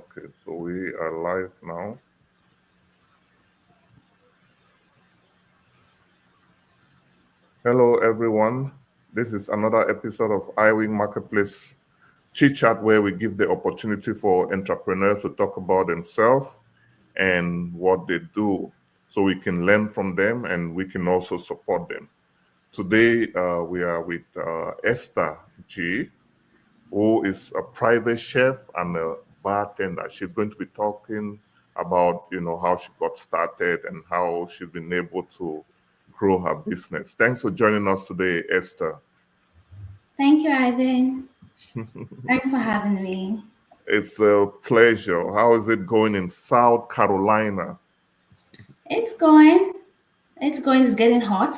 Okay, so we are live now. Hello, everyone. This is another episode of Iwing Marketplace Chit Chat, where we give the opportunity for entrepreneurs to talk about themselves and what they do, so we can learn from them and we can also support them. Today, we are with Esther Nji, who is a private chef and a bartender. She's going to be talking about, how she got started and how she's been able to grow her business. Thanks for joining us today, Esther. Thank you, Ivan. Thanks for having me. It's a pleasure. How is it going in South Carolina? It's going. It's going. It's getting hot.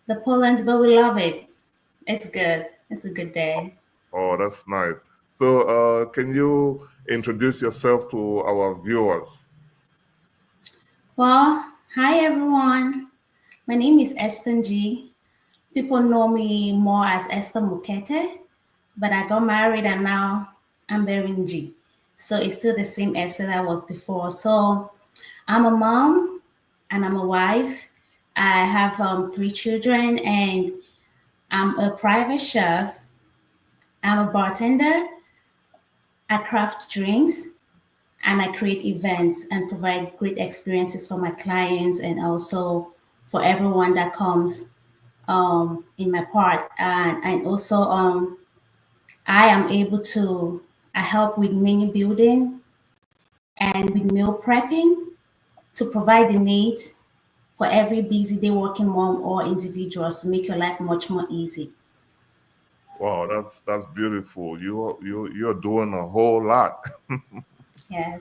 The Poland's, but we love it. It's good. It's a good day. Oh, that's nice. So, can you introduce yourself to our viewers? Well, hi everyone. My name is Esther Nji. People know me more as Esther Mukete, but I got married and now I'm bearing G. So it's still the same Esther that was before. So I'm a mom and I'm a wife. I have 3 children and I'm a private chef. I'm a bartender. I craft drinks and I create events and provide great experiences for my clients and also for everyone that comes in my part. And also, I am able to I help with menu building and with meal prepping to provide the needs for every busy day working mom or individuals to make your life much more easy. Wow, that's beautiful. You're doing a whole lot. Yes.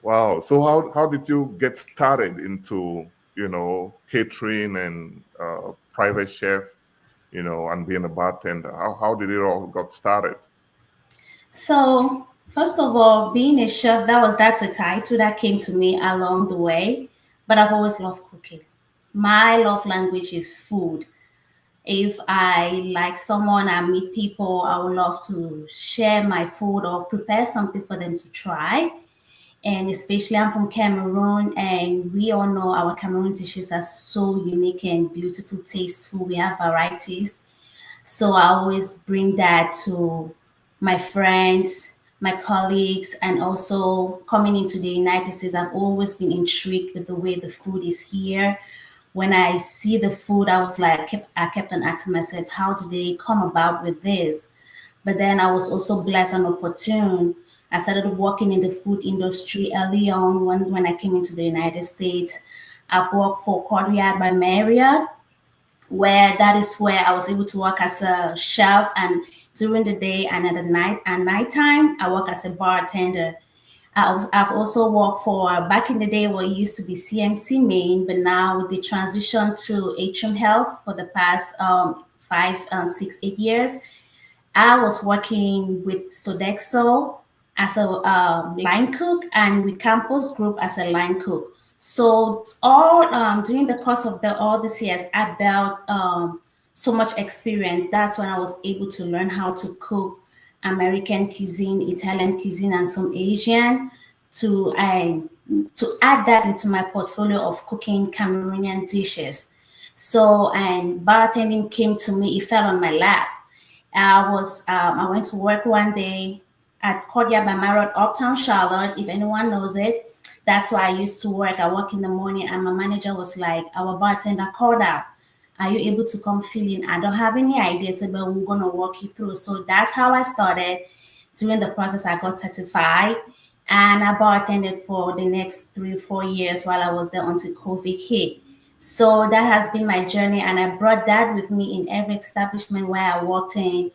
Wow. So how did you get started into, catering and private chef, and being a bartender? How did it all got started? So first of all, being a chef, that's a title that came to me along the way, but I've always loved cooking. My love language is food. If I like someone, I meet people, I would love to share my food or prepare something for them to try. And especially, I'm from Cameroon, and we all know our Cameroon dishes are so unique and beautiful, tasteful. We have varieties. So I always bring that to my friends, my colleagues, and also coming into the United States, I've always been intrigued with the way the food is here. When I see the food, I kept on asking myself, how did they come about with this? But then I was also blessed and opportune. I started working in the food industry early on when I came into the United States. I've worked for Courtyard by Marriott, where that is where I was able to work as a chef and during the day and at the nighttime I work as a bartender. I've also worked for back in the day where it used to be CMC Main, but now with the transition to HM Health for the past 5, 6, 8 years, I was working with Sodexo as a line cook and with Campus Group as a line cook. So all during the course of all these years, I built so much experience. That's when I was able to learn how to cook American cuisine, Italian cuisine, and some Asian to add that into my portfolio of cooking Cameroonian dishes. So and bartending came to me, it fell on my lap. I went to work one day at Courtyard by Marriott, Uptown Charlotte. If anyone knows it, that's where I used to work. I work in the morning, and my manager was like, "Our bartender called out. Are you able to come fill in?" I don't have any ideas, but we're gonna walk you through. So that's how I started. During the process, I got certified, and I bartended for the next 3 or 4 years while I was there until COVID hit. So that has been my journey, and I brought that with me in every establishment where I walked in.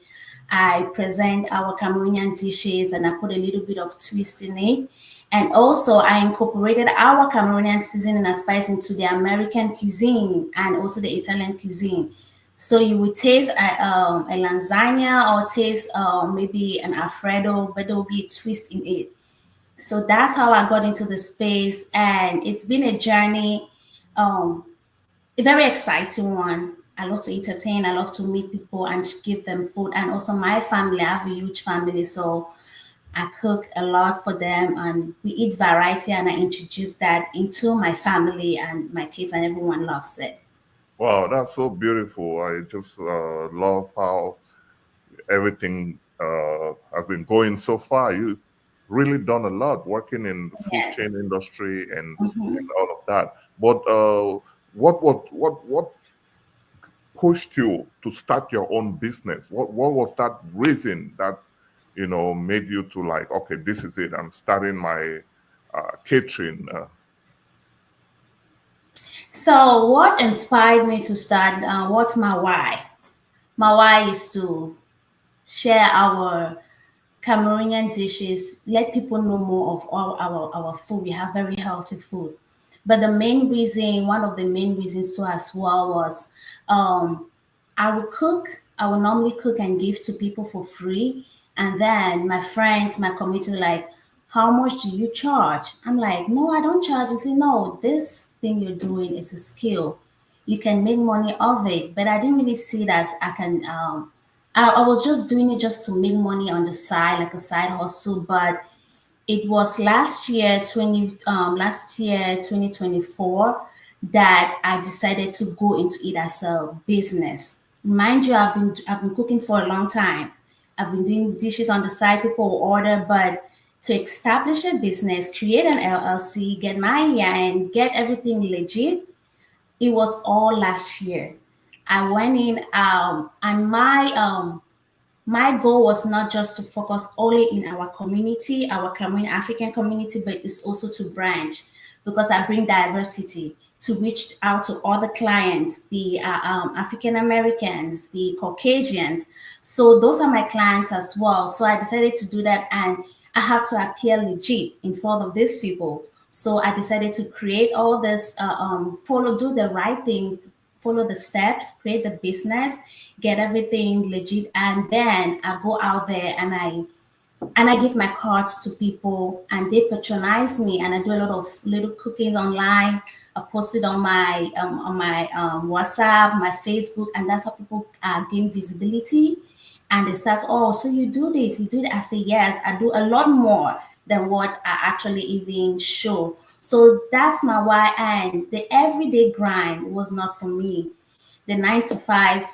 I present our Cameroonian dishes and I put a little bit of twist in it. And also, I incorporated our Cameroonian seasoning and spice into the American cuisine and also the Italian cuisine. So you would taste a lasagna or taste maybe an Alfredo, but there will be a twist in it. So that's how I got into the space, and it's been a journey. Um, a very exciting one. I love to entertain. I love to meet people and give them food. And also my family, I have a huge family. So I cook a lot for them, and we eat variety, and I introduce that into my family and my kids, and everyone loves it. Wow, that's so beautiful. I just love how everything has been going so far. You've really done a lot working in the food chain Yes. industry and Mhm. all of that. But what pushed you to start your own business? What was that reason that made you to like, okay, this is it. I'm starting my catering. So, what inspired me to start? What's my why? My why is to share our Cameroonian dishes, let people know more of all our food. We have very healthy food. But the main reason, one of the main reasons too as well was um, I would cook, I would normally cook and give to people for free. And then my friends, my community were like, how much do you charge? I'm like, no, I don't charge. They say, no, this thing you're doing is a skill. You can make money of it. But I didn't really see that I can I was just doing it just to make money on the side, like a side hustle. But it was last year 2024 that I decided to go into it as a business. Mind you, I've been cooking for a long time. I've been doing dishes on the side, people will order, but to establish a business, create an LLC, get my and get everything legit, it was all last year. I went in and my goal was not just to focus only in our community, our Cameroon African community, but it's also to branch because I bring diversity to reach out to other clients, the African Americans, the Caucasians. So those are my clients as well. So I decided to do that, and I have to appear legit in front of these people. So I decided to create all this, do the right thing, follow the steps, create the business, get everything legit, and then I go out there and I give my cards to people and they patronize me, and I do a lot of little cooking online. I post it on my WhatsApp, my Facebook, and that's how people gain visibility. And they start, oh, so you do this, you do that. I say yes, I do a lot more than what I actually even show. So that's my why. And the everyday grind was not for me. The 9 to 5,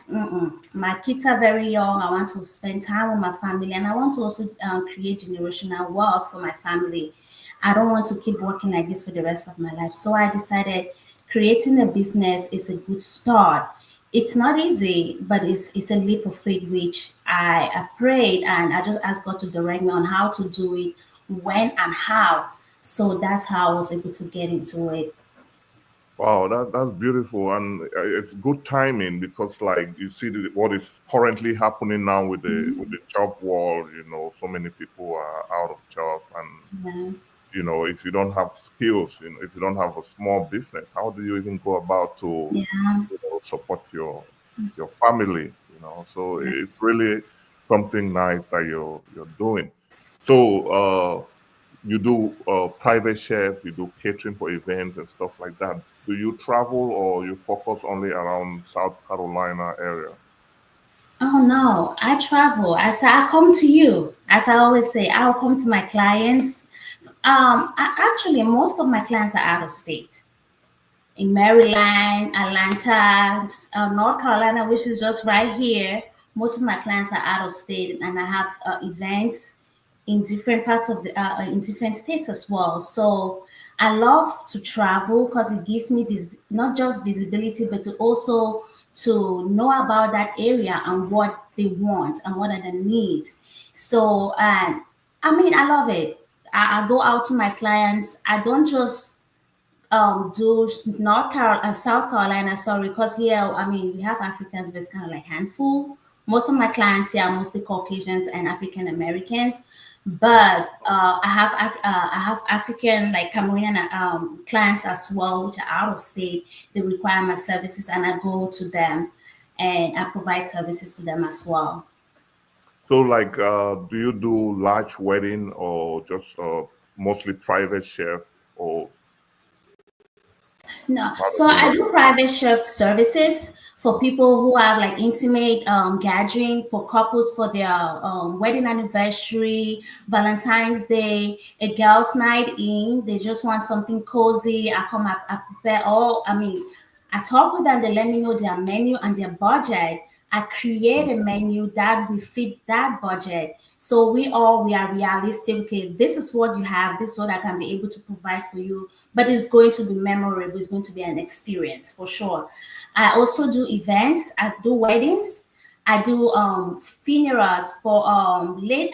my kids are very young. I want to spend time with my family, and I want to also create generational wealth for my family. I don't want to keep working like this for the rest of my life. So I decided creating a business is a good start. It's not easy, but it's a leap of faith which I prayed, and I just asked God to direct me on how to do it, when and how. So that's how I was able to get into it. Wow, that's beautiful, and it's good timing because, like, you see what is currently happening now with the job world. So many people are out of job, and Yeah. if you don't have skills, if you don't have a small business, how do you even go about to Yeah. support your family? So it's really something nice that you're doing. So you do private chef, you do catering for events and stuff like that. Do you travel or you focus only around South Carolina area? Oh no, I travel. I say I come to you. As I always say, I'll come to my clients. Actually, most of my clients are out of state, in Maryland, Atlanta, North Carolina, which is just right here. Most of my clients are out of state, and I have events in different parts of in different states as well. So I love to travel because it gives me not just visibility, but to also to know about that area and what they want and what are the needs. So, and I mean, I love it. I go out to my clients. I don't just do South Carolina, sorry, because here, I mean, we have Africans, but it's kind of like handful. Most of my clients here are mostly Caucasians and African Americans, but I have African like Cameroonian clients as well, which are out of state. They require my services, and I go to them, and I provide services to them as well. So, like, do you do large wedding or just mostly private chef, or No, how so does it I look do like? private chef services for people who have like intimate gathering, for couples for their wedding anniversary, Valentine's Day, a girls' night in. They just want something cozy. I prepare all. I mean, I talk with them. They let me know their menu and their budget. I create a menu that will fit that budget. So we are realistic. Okay, this is what you have. This is what I can be able to provide for you. But it's going to be memorable. It's going to be an experience for sure. I also do events. I do weddings. I do funerals for late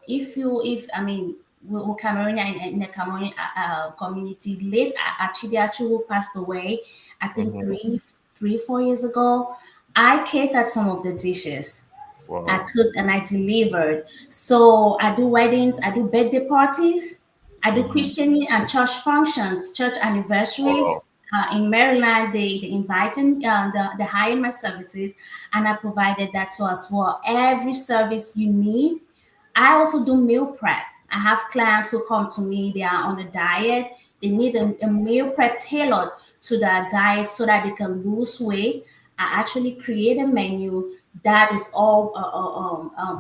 if I mean we Cameroonian in the Cameroonian community, late Achidiachu who passed away, I think Mm-hmm. 4 years ago. I catered some of the dishes. I Wow. cooked and I delivered. So I do weddings, I do birthday parties, I do Mm-hmm. Christian and church functions, church Wow. anniversaries. In Maryland, they invited, they hired my services, and I provided that to as well. Every service you need. I also do meal prep. I have clients who come to me, they are on a diet. They need a meal prep tailored to their diet so that they can lose weight. I actually create a menu that is all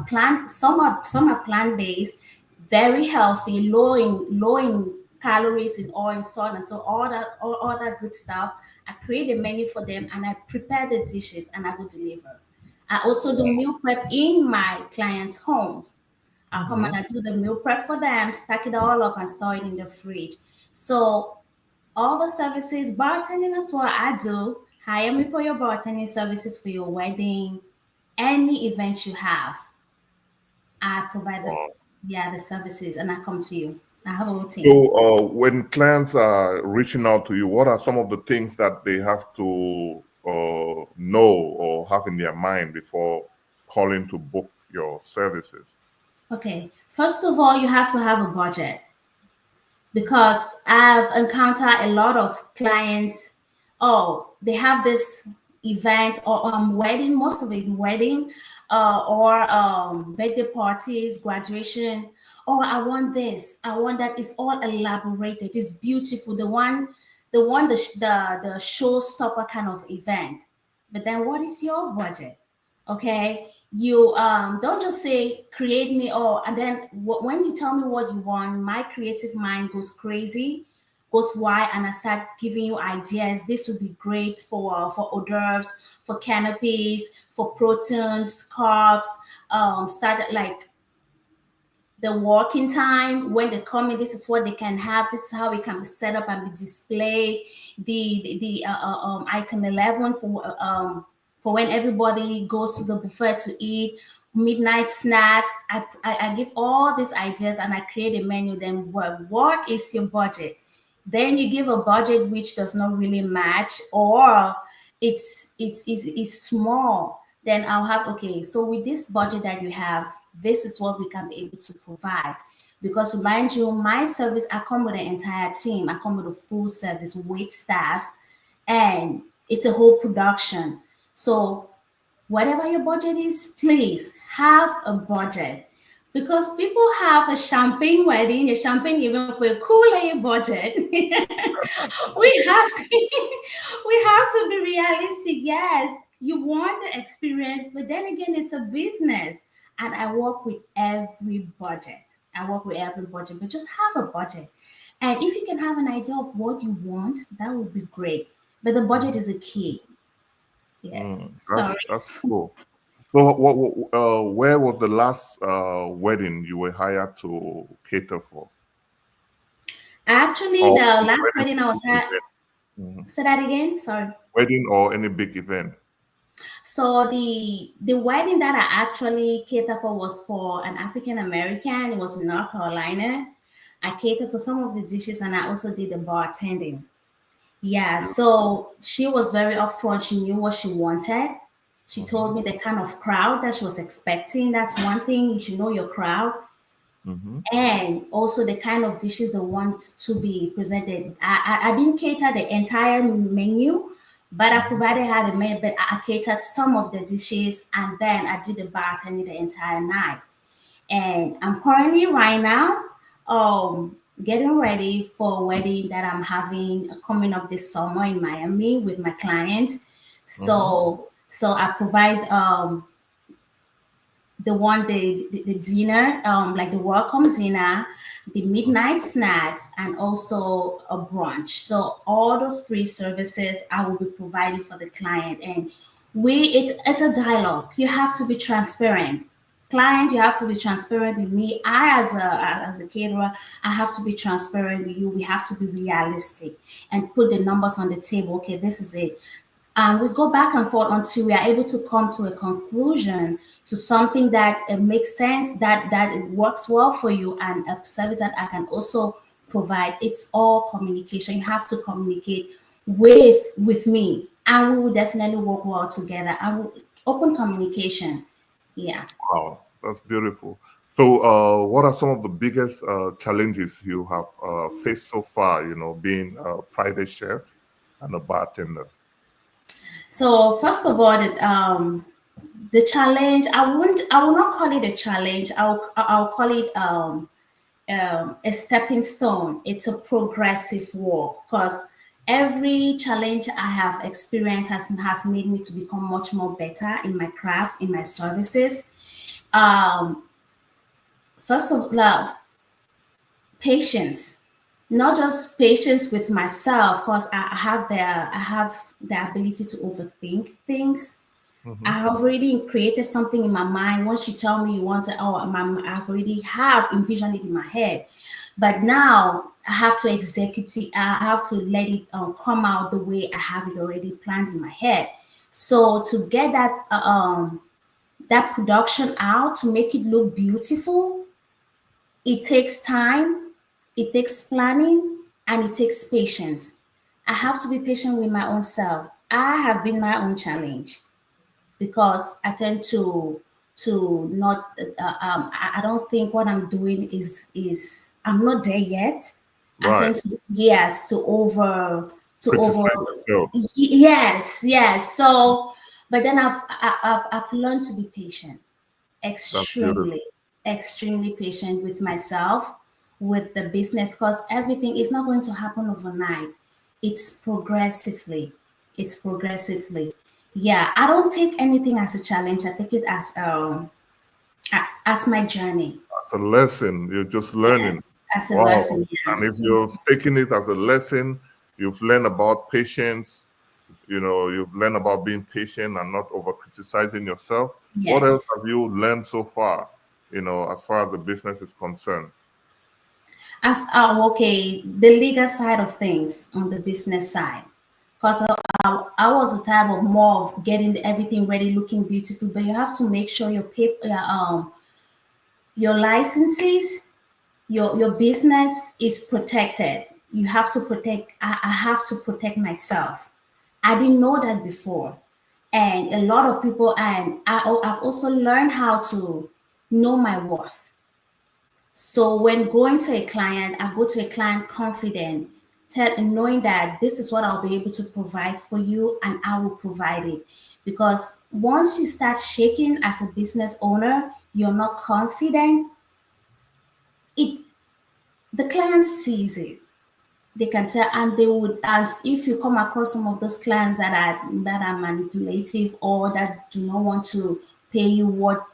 plant. Some are plant based, very healthy, low in calories, in oil, salt, and so all that good stuff. I create a menu for them and I prepare the dishes and I will deliver. I also do meal prep in my clients' homes. I come Mm-hmm. and I do the meal prep for them, stack it all up and store it in the fridge. So all the services, bartending as well, I do. Hire me for your bartending services for your wedding, any event you have. I provide Wow. the services and I come to you. I have a whole team. So, when clients are reaching out to you, what are some of the things that they have to know or have in their mind before calling to book your services? Okay. First of all, you have to have a budget, because I've encountered a lot of clients. Oh, they have this event or wedding, most of it wedding, or birthday parties, graduation. Oh, I want this. I want that. It's all elaborated. It's beautiful. The showstopper kind of event. But then, what is your budget? Okay, you don't just say create me, oh, and then when you tell me what you want, my creative mind goes crazy, goes why, and I start giving you ideas. This would be great for hors d'oeuvres, for canopies, for proteins, carbs. Start like the walking time when they come in. This is what they can have. This is how it can be set up and be displayed. The item 11 for when everybody goes to the buffet to eat. Midnight snacks. I give all these ideas and I create a menu. Then what is your budget? Then you give a budget which does not really match, or it's small. Then I'll have, okay, so with this budget that you have, this is what we can be able to provide. Because mind you, my service, I come with an entire team. I come with a full service with staffs, and it's a whole production. So whatever your budget is, please have a budget, because people have a champagne wedding, a champagne event for a Kool-Aid budget. we have to we have to be realistic. Yes, you want the experience, but then again, it's a business, and I work with every budget. But just have a budget. And if you can have an idea of what you want, that would be great. But the budget is a key. Yes. Sorry. That's cool. So, where was the last wedding you were hired to cater for, Actually, or the last wedding wedding I was at, event? Mhm. say that again. Sorry. Wedding or any big event? So the wedding that I actually catered for was for an African American. It was in North Carolina. I catered for some of the dishes and I also did the bartending. Yeah, so she was very upfront. She knew what she wanted. She Mm-hmm. told me the kind of crowd that she was expecting. That's one thing. You should know your crowd. Mm-hmm. And also the kind of dishes they want to be presented. I didn't cater the entire menu, but I Mm-hmm. provided her the menu, but I catered some of the dishes and then I did the bartending the entire night. And I'm currently right now getting ready for a wedding that I'm having coming up this summer in Miami with my client. Mm-hmm. So I provide the dinner, like the welcome dinner, the midnight snacks, and also a brunch. So all those three services I will be providing for the client. And it's a dialogue. You have to be transparent. Client, you have to be transparent with me. I as a caterer, I have to be transparent with you. We have to be realistic and put the numbers on the table. Okay, this is it. We go back and forth until we are able to come to a conclusion, to something that makes sense, that it works well for you, and a service that I can also provide. It's all communication. You have to communicate with me, and we will definitely work well together. Open communication. Yeah. Wow, that's beautiful. So, what are some of the biggest challenges you have faced so far? Being a private chef and a bartender. So first of all, the challenge, I will not call it a challenge. I'll call it a stepping stone. It's a progressive walk, because every challenge I have experienced has made me to become much more better in my craft, in my services. Um, First of all, patience, not just patience with myself, because I have the ability to overthink things. I Mm-hmm. have already created something in my mind. Once you tell me you want to, I've already have envisioned it in my head. But now I have to execute it. I have to let it come out the way I have it already planned in my head. So to get that production out, to make it look beautiful, it takes time, it takes planning, and it takes patience. I have to be patient with my own self. I have been my own challenge, because I tend to not I don't think what I'm doing is I'm not there yet. I Right. tend to, yes, to over Criticize yourself. yes. So but then I've learned to be patient, That's beautiful. extremely, extremely patient with myself, with the business, because everything is not going to happen overnight. It's progressively. It's progressively. Yeah, I don't take anything as a challenge. I take it as my journey. It's a lesson. You're just learning. Yes, as a Wow. lesson. And if Yeah. you've taken it as a lesson, you've learned about patience. You've learned about being patient and not over criticizing yourself. What else Yes. have you learned so far? As far as the business is concerned. As okay, the legal side of things on the business side, because I was the type of more of getting everything ready, looking beautiful, but you have to make sure your paper, your licenses, your business is protected. You have to protect. I have to protect myself. I didn't know that before, and a lot of people, and I've also learned how to know my worth. So when going to a client, I go to a client confident, knowing that this is what I'll be able to provide for you, and I will provide it. Because once you start shaking as a business owner, you're not confident. It The client sees it. They can tell, and they would, as if you come across some of those clients that are manipulative, or that do not want to pay you what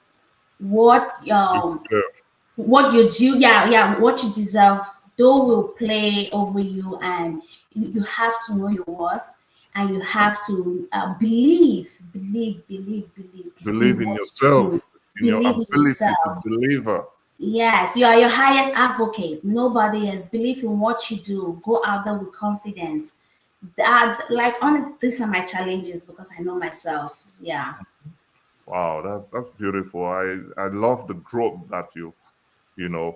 You um deserve. what you do, yeah, what you deserve, though will play over you, and you have to know your worth, and you have to believe in Believe in what you do. yourself, in your Believe in ability to yourself. deliver. Yes, you are your highest advocate. Nobody else. Believe in what you do. Go out there with confidence. That, like, honestly, these are my challenges, because I know myself. Yeah. Wow, that's beautiful. I love the growth that you've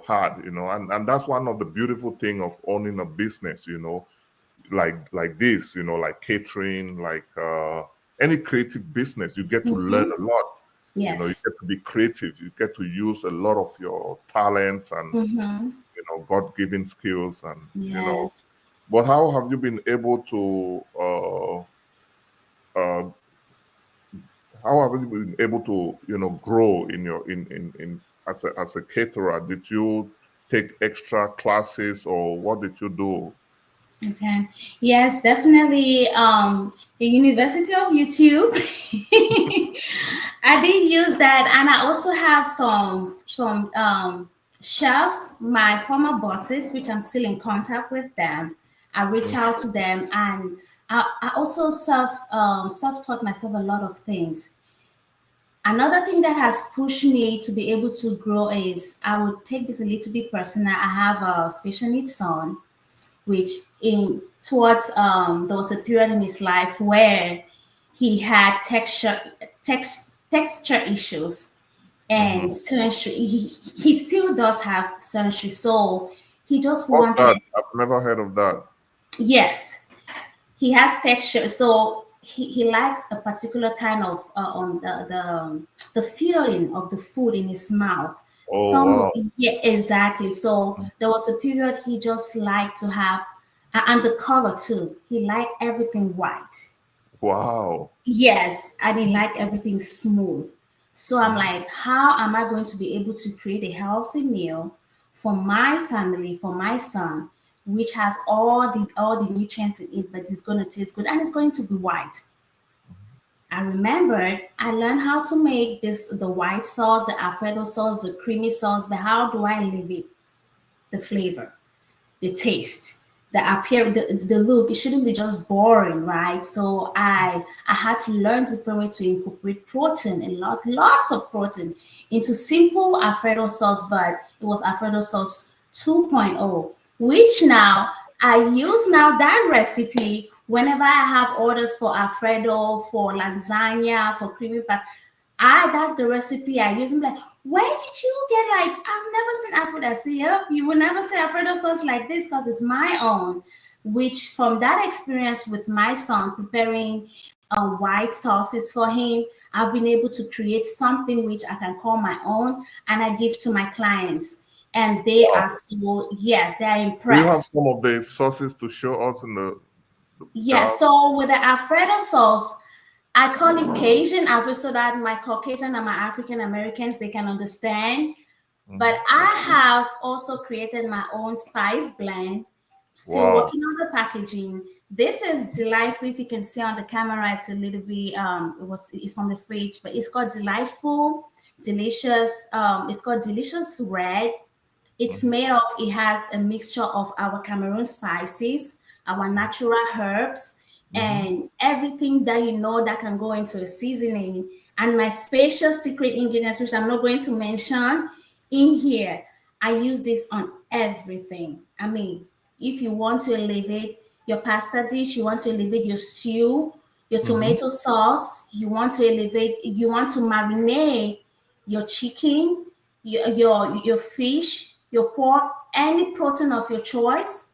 had, and that's one of the beautiful thing of owning a business, like this, like catering, like any creative business. You get to learn Mm-hmm. a lot. You Yes. get to be creative. You get to use a lot of your talents and Mm-hmm. God-given skills, and Yes. but how have you been able to uh how have you been able to grow in your in as a caterer? Did you take extra classes, or what did you do? Okay. Yes, definitely. The University of YouTube. I did use that, and I also have some chefs, my former bosses, which I'm still in contact with them. I reach out to them, and I also self taught myself a lot of things. Another thing that has pushed me to be able to grow is I would take this a little bit personal. I have a special needs son, which in towards there was a period in his life where he had texture issues and Mm-hmm. sensory. He still does have sensory, so he just What's wanted. that? I've never heard of that. Yes, he has texture, so he likes a particular kind of on the feeling of the food in his mouth. Oh wow. Yeah, exactly. So there was a period he just liked to have, and the color too. He liked everything white. Wow. Yes, and he liked everything smooth. So I'm like, how am I going to be able to create a healthy meal for my family, for my son, which has all the nutrients in it, but it's going to taste good and it's going to be white. I remembered I learned how to make the white sauce, the Alfredo sauce, the creamy sauce, but how do I leave it? The flavor, the taste, the look. It shouldn't be just boring, right? So I had to learn different way to incorporate protein, lots of protein into simple Alfredo sauce, but it was Alfredo sauce 2.0, which now I use now that recipe whenever I have orders for Alfredo, for lasagna, for creamy pasta. That's the recipe I use. I'm like, where did you get, like, I've never seen Alfredo. I say, yep, you will never see Alfredo sauce like this because it's my own. Which from that experience with my son preparing white sauces for him, I've been able to create something which I can call my own and I give to my clients. And they Wow. are so, yes, they are Do you have impressed. some of the sauces to show us in the Yeah, jar? so with the Alfredo sauce, I call it Cajun Alfredo so that my Caucasian and my African Americans they can understand. But Mhm. I have also created my own spice blend, still Wow. working on the packaging. This is delightful. If you can see on the camera, it's a little bit it's from the fridge, but it's called delightful, delicious. It's called delicious red. It's Mhm. made of, it has a mixture of our Cameroon spices, our natural herbs, Mhm. and everything that you know that can go into a seasoning. And my special secret ingredients, which I'm not going to mention in here, I use this on everything. I mean, if you want to elevate your pasta dish, you want to elevate your stew, your Mhm. tomato sauce, you want to marinate your chicken, your fish, your pork, any protein of your choice.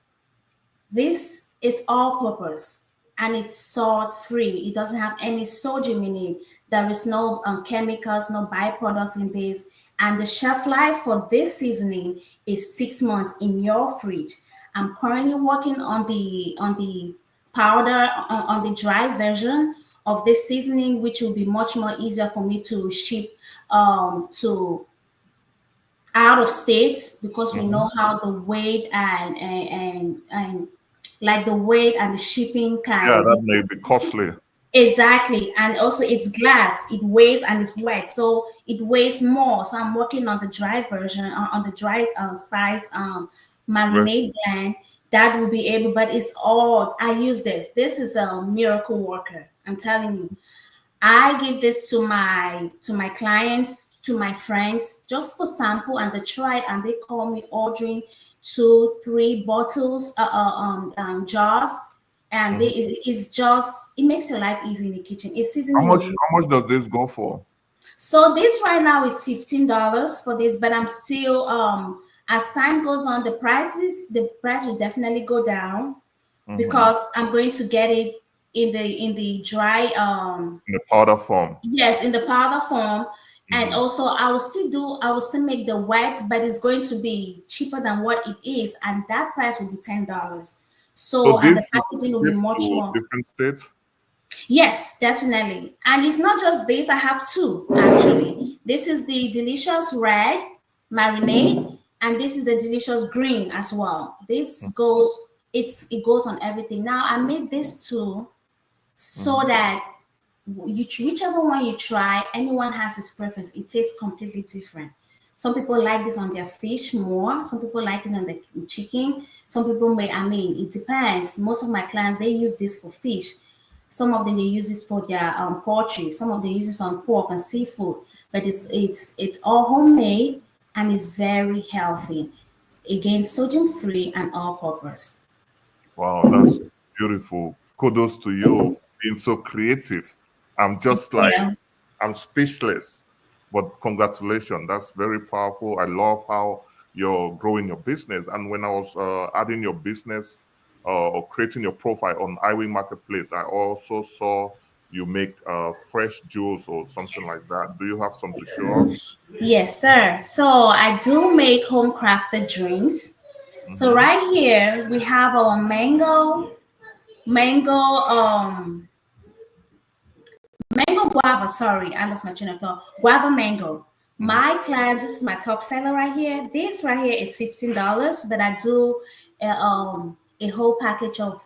This is all purpose and it's salt free. It doesn't have any sodium in it. There is no chemicals, no byproducts in this. And the shelf life for this seasoning is 6 months in your fridge. I'm currently working on the powder on the dry version of this seasoning, which will be much more easier for me to ship to out of state because we Mhm. know how the weight and like the weight and the shipping Yeah, can that be may be costly. exactly. And also it's glass, it weighs and it's wet, so it weighs more. So I'm working on the dry version, on the dry spice Yes. marinade blend that will be able, but it's all I use this is a miracle worker, I'm telling you. I give this to my clients, to my friends, just for sample, and they try it, and they call me ordering 2, 3 bottles, jars, and Mhm. it's just it makes your life easy in the kitchen. It's How seasoning much? you. How much does this go for? So this right now is $15 for this, but I'm still as time goes on, the price will definitely go down Mhm. because I'm going to get it in the dry In the powder form. yes, in the powder form. And Mhm. also I will still make the wet, but it's going to be cheaper than what it is, and that price will be $10. So So and the this you can packaging will be ship much to more. different states. Yes, definitely. And it's not just this, I have two actually. This is the delicious red marinade, and this is the delicious green as well. This goes it goes on everything. Now I made this too so that whichever one you try, anyone has his preference. It tastes completely different. Some people like this on their fish more. Some people like it on the chicken. Some people may, I mean, it depends. Most of my clients, they use this for fish. Some of them, they use this for their poultry. Some of them use this on pork and seafood. But it's all homemade and it's very healthy. Again, sodium free and all purpose. Wow, that's beautiful. Kudos to you for being so creative. I'm just like, Yeah. I'm speechless. But congratulations, that's very powerful. I love how you're growing your business. And when I was adding your business or creating your profile on Iwing Marketplace, I also saw you make fresh juice or something like that. Do you have some to show us? Yes, sir. So I do make home crafted drinks. So Mm-hmm. right here we have our mango guava. Sorry, I lost my train of thought. Guava mango. Mm-hmm. My clients, this is my top seller right here. This right here is $15, but I do a whole package of.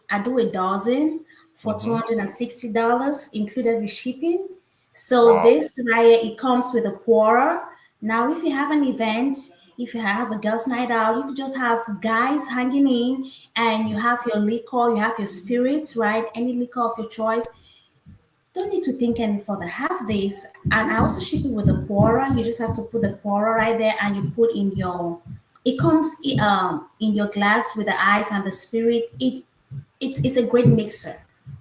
I do a dozen for Mm-hmm. $260, included with shipping. So Wow. this right here, it comes with a pourer. Now, if you have an event, if you have a girls' night out, if you just have guys hanging in and you have your liquor, you have your spirits, right? Any liquor of your choice, don't need to think any further. Have this, and I also ship it with a pourer. You just have to put the pourer right there, and you put in your. It comes in your glass with the ice and the spirit. It's a great mixer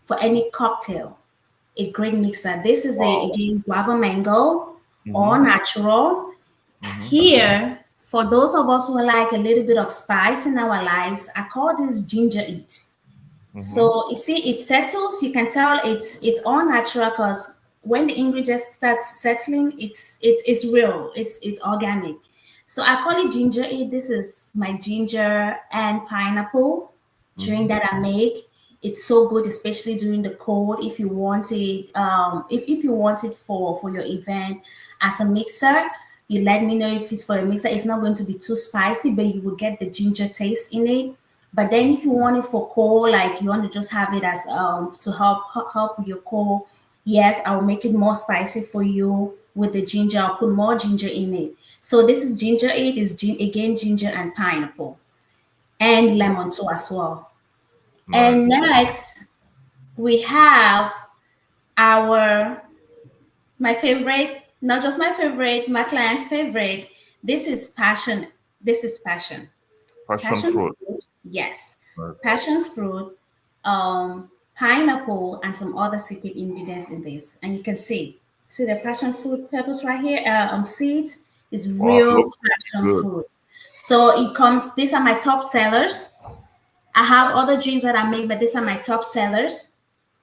for any cocktail. A great mixer. This is a Wow. again guava mango, all Mm-hmm. natural. Mm-hmm. Here, for those of us who like a little bit of spice in our lives, I call this ginger eat. Mm-hmm. So you see, it settles. You can tell it's all natural because when the ingredients start settling, it's real. It's organic. So I call it ginger ale. This is my ginger and pineapple drink Mm-hmm. that I make. It's so good, especially during the cold. If you want it, if you want it for your event as a mixer, you let me know if it's for a mixer. It's not going to be too spicy, but you will get the ginger taste in it. But then if you want it for cold, like you want to just have it as to help with your cold, yes, I'll make it more spicy for you with the ginger. I'll put more ginger in it. So this is ginger ale, is again ginger and pineapple and lemon too as well. And Nice. next we have our my favorite, not just my favorite, my client's favorite. This is passion. This is passion. Passion Passion fruit. fruit, yes. Right. Passion fruit, pineapple, and some other secret ingredients in this. And you can see the passion fruit peppers right here, seeds is Wow, real looks passion good. fruit. So it comes, these are my top sellers. I have other drinks that I make, but these are my top sellers.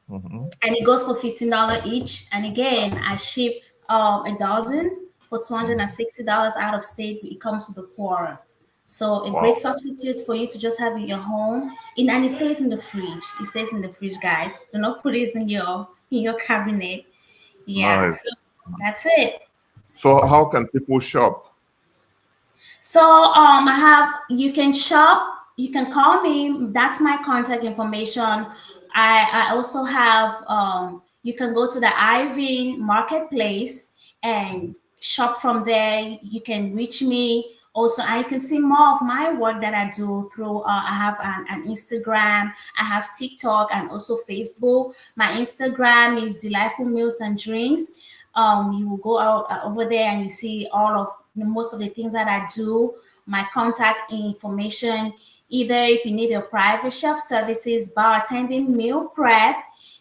Mm-hmm. And it goes for $15 each. And again, I ship a dozen for $260 out of state. It comes with a quarter. So a great Wow, substitute for you to just have in your home. And it stays in the fridge. It stays in the fridge, guys. Do not put it in your cabinet. Yeah. nice. So that's it. So how can people shop? So I have, you can shop, you can call me. That's my contact information. I also have you can go to the Iwing Marketplace and shop from there. You can reach me. Also, I can see more of my work that I do through. I have an Instagram, I have TikTok, and also Facebook. My Instagram is Delightful Meals and Drinks. You will go out over there and you see all of most of the things that I do, my contact information. Either if you need a private chef services, bartending, meal prep,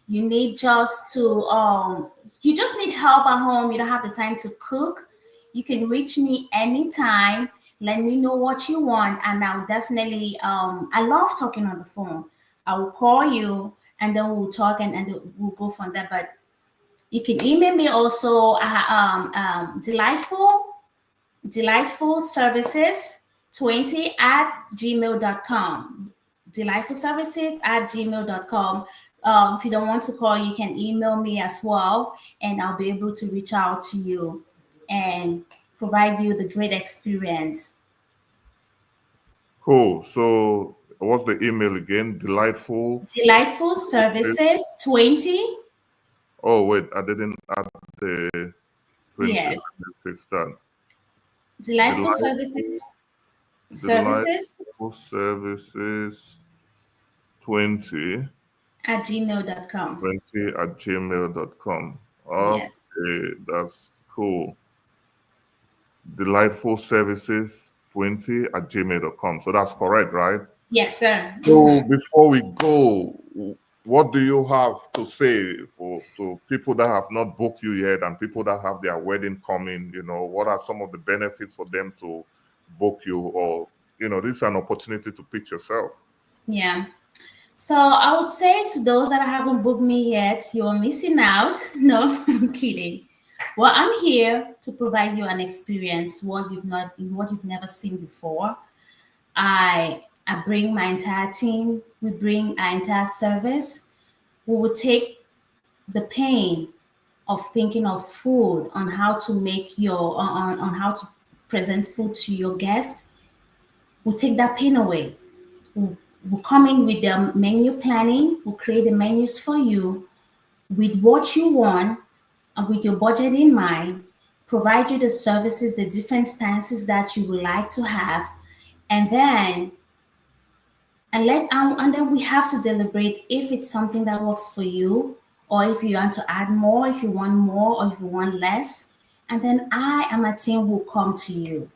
you need just to you just need help at home. You don't have the time to cook. You can reach me anytime. Let me know what you want, and I'll definitely. I love talking on the phone. I will call you, and then we'll talk, and we'll go from there. But you can email me also. Delightful services 20 at gmail.com. Delightful services at gmail.com. If you don't want to call, you can email me as well, and I'll be able to reach out to you and provide you the great experience. Cool. So what's the email again? Delightful services 20. Oh wait, I didn't add the 20. Let Yes. me fix that. Delightful Delightful, services services delightful services 20 at gmail.com. 20 at gmail.com. Yes. Okay, that's cool. Delightful services 20 at gmail.com. So that's correct, right? Yes, sir. So before we go, what do you have to say to people that have not booked you yet and people that have their wedding coming? What are some of the benefits for them to book you? Or, this is an opportunity to pitch yourself. Yeah. So I would say to those that haven't booked me yet, you are missing out. No, I'm kidding. Well, I'm here to provide you an experience what you've never seen before. I bring my entire team. We bring our entire service. We will take the pain of thinking of food on how to make on how to present food to your guests. We'll take that pain away. We'll come in with the menu planning. We'll create the menus for you with what you want and with your budget in mind. Provide you the services, the different stances that you would like to have, and then and then we have to deliberate if it's something that works for you, or if you want to add more, if you want more, or if you want less. And then I and my team will come to you.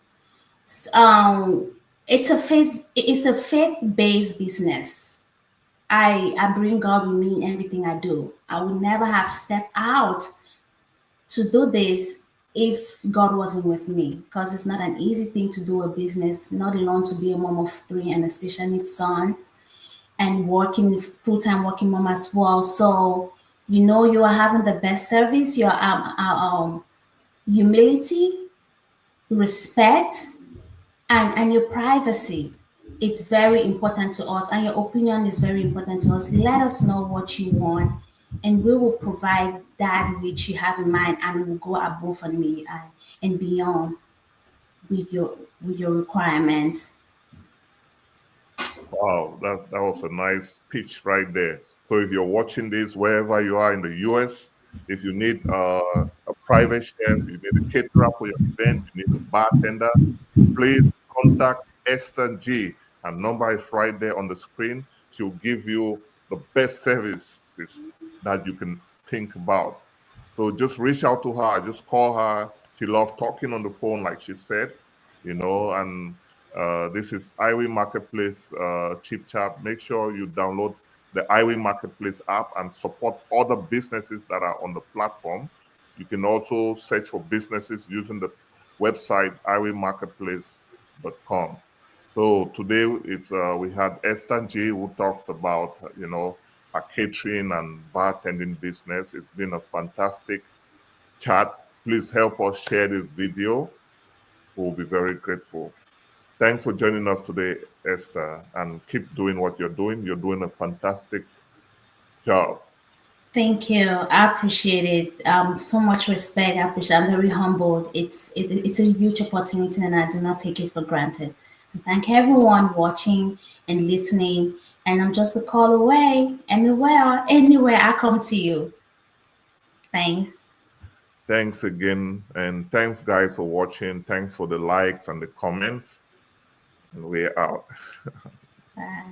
Um, it's a faith-based business. I bring God with me in everything I do. I would never have stepped out to do this if God wasn't with me, because it's not an easy thing to do a business, not alone to be a mom of three and a special needs son and working full-time working mom as well. So you are having the best service, your humility, respect, and your privacy. It's very important to us, and your opinion is very important to us. Let us know what you want, and we will provide that which you have in mind, and we'll go above and beyond with your requirements. Wow, that was a nice pitch right there. So if you're watching this wherever you are in the US, if you need a private chef, you need a caterer for your event, you need a bartender, please contact Esther Nji. Her number is right there on the screen. She'll give you the best services that you can think about. So just reach out to her, just call her. She loves talking on the phone, like she said, and this is Iwing Marketplace Chip Chat. Make sure you download the Iwing Marketplace app and support other businesses that are on the platform. You can also search for businesses using the website iwingmarketplace.com. So today we had Esther Nji who talked about her catering and bartending business. It's been a fantastic chat. Please help us share this video. We'll be very grateful. Thanks for joining us today, Esther, and keep doing what you're doing. You're doing a fantastic job. Thank you. I appreciate it. So much respect. I appreciate. I'm very humbled. It's a huge opportunity, and I do not take it for granted. Thank everyone watching and listening. And I'm just a call away. Anywhere I come to you. Thanks. Thanks again, and thanks, guys, for watching. Thanks for the likes and the comments. And we're out. Bye.